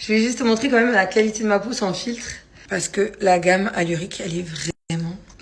Je vais juste te montrer quand même la qualité de ma peau sans filtre. Parce que la gamme Alluric, elle est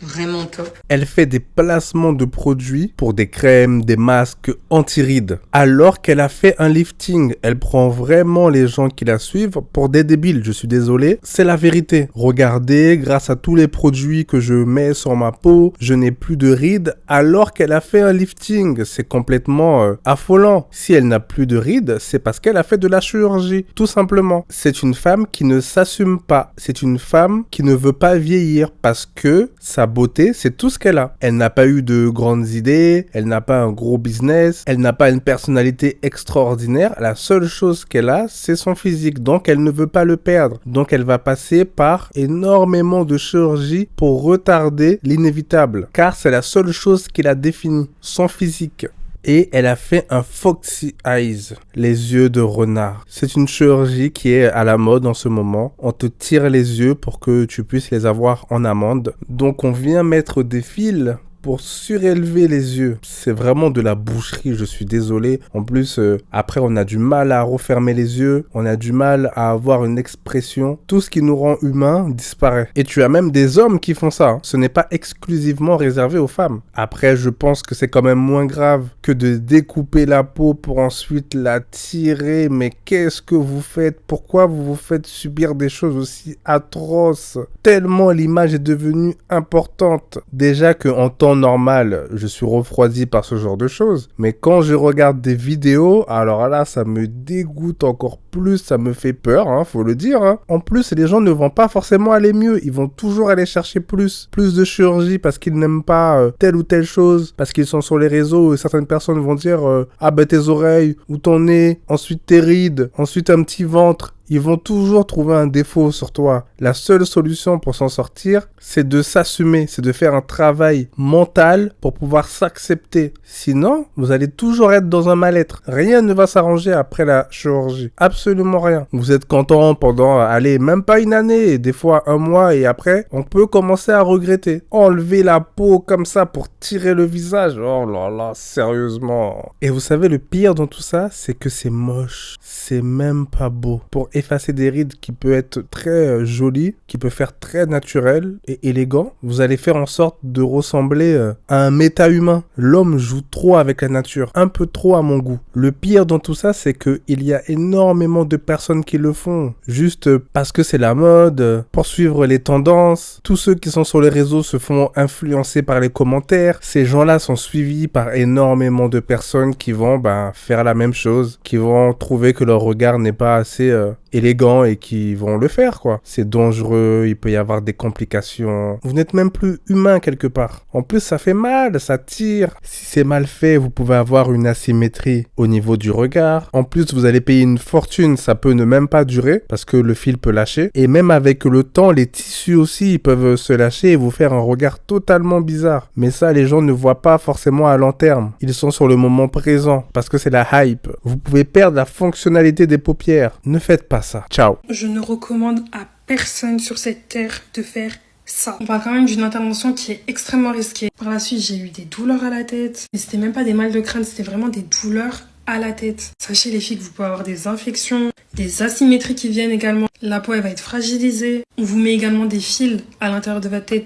vraiment top. Elle fait des placements de produits pour des crèmes, des masques anti-rides. Alors qu'elle a fait un lifting, elle prend vraiment les gens qui la suivent pour des débiles. Je suis désolé, c'est la vérité. Regardez, grâce à tous les produits que je mets sur ma peau, je n'ai plus de rides alors qu'elle a fait un lifting. C'est complètement affolant. Si elle n'a plus de rides, c'est parce qu'elle a fait de la chirurgie, tout simplement. C'est une femme qui ne s'assume pas. C'est une femme qui ne veut pas vieillir parce que sa beauté, c'est tout ce qu'elle a. Elle n'a pas eu de grandes idées, elle n'a pas un gros business, elle n'a pas une personnalité extraordinaire. La seule chose qu'elle a, c'est son physique. Donc, elle ne veut pas le perdre. Donc, elle va passer par énormément de chirurgie pour retarder l'inévitable. Car c'est la seule chose qui la définit, son physique. Et elle a fait un Foxy Eyes, les yeux de renard. C'est une chirurgie qui est à la mode en ce moment. On te tire les yeux pour que tu puisses les avoir en amande. Donc on vient mettre des fils pour surélever les yeux. C'est vraiment de la boucherie, je suis désolé. En plus, après, on a du mal à refermer les yeux. On a du mal à avoir une expression. Tout ce qui nous rend humains disparaît. Et tu as même des hommes qui font ça. Ce n'est pas exclusivement réservé aux femmes. Après, je pense que c'est quand même moins grave que de découper la peau pour ensuite la tirer. Mais qu'est-ce que vous faites? Pourquoi vous vous faites subir des choses aussi atroces? Tellement l'image est devenue importante. Déjà qu'en temps normal, je suis refroidi par ce genre de choses. Mais quand je regarde des vidéos, alors là, ça me dégoûte encore plus. Ça me fait peur, faut le dire. En plus, les gens ne vont pas forcément aller mieux. Ils vont toujours aller chercher plus de chirurgie parce qu'ils n'aiment pas telle ou telle chose. Parce qu'ils sont sur les réseaux et certaines personnes vont dire ah ben tes oreilles ou ton nez, ensuite tes rides, ensuite un petit ventre. Ils vont toujours trouver un défaut sur toi. La seule solution pour s'en sortir, c'est de s'assumer, c'est de faire un travail mental pour pouvoir s'accepter. Sinon, vous allez toujours être dans un mal-être. Rien ne va s'arranger après la chirurgie. Absolument rien. Vous êtes content pendant, allez, même pas une année, des fois un mois, et après, on peut commencer à regretter. Enlever la peau comme ça pour tirer le visage. Oh là là, sérieusement. Et vous savez, le pire dans tout ça, c'est que c'est moche. C'est même pas beau. Pour effacer des rides qui peut être très joli, qui peut faire très naturel et élégant, vous allez faire en sorte de ressembler à un méta-humain. L'homme joue trop avec la nature, un peu trop à mon goût. Le pire dans tout ça, c'est que il y a énormément de personnes qui le font, juste parce que c'est la mode, pour suivre les tendances. Tous ceux qui sont sur les réseaux se font influencer par les commentaires. Ces gens-là sont suivis par énormément de personnes qui vont faire la même chose, qui vont trouver que leur regard n'est pas assez élégants et qui vont le faire, quoi. C'est dangereux, il peut y avoir des complications. Vous n'êtes même plus humain quelque part. En plus, ça fait mal, ça tire. Si c'est mal fait, vous pouvez avoir une asymétrie au niveau du regard. En plus, vous allez payer une fortune, ça peut ne même pas durer parce que le fil peut lâcher. Et même avec le temps, les tissus aussi, ils peuvent se lâcher et vous faire un regard totalement bizarre. Mais ça, les gens ne voient pas forcément à long terme. Ils sont sur le moment présent parce que c'est la hype. Vous pouvez perdre la fonctionnalité des paupières. Ne faites pas ça. Ciao. Je ne recommande à personne sur cette terre de faire ça. On parle quand même d'une intervention qui est extrêmement risquée. Par la suite, j'ai eu des douleurs à la tête. Et c'était même pas des mal de crâne, c'était vraiment des douleurs à la tête. Sachez les filles que vous pouvez avoir des infections, des asymétries qui viennent également. La peau, elle va être fragilisée. On vous met également des fils à l'intérieur de votre tête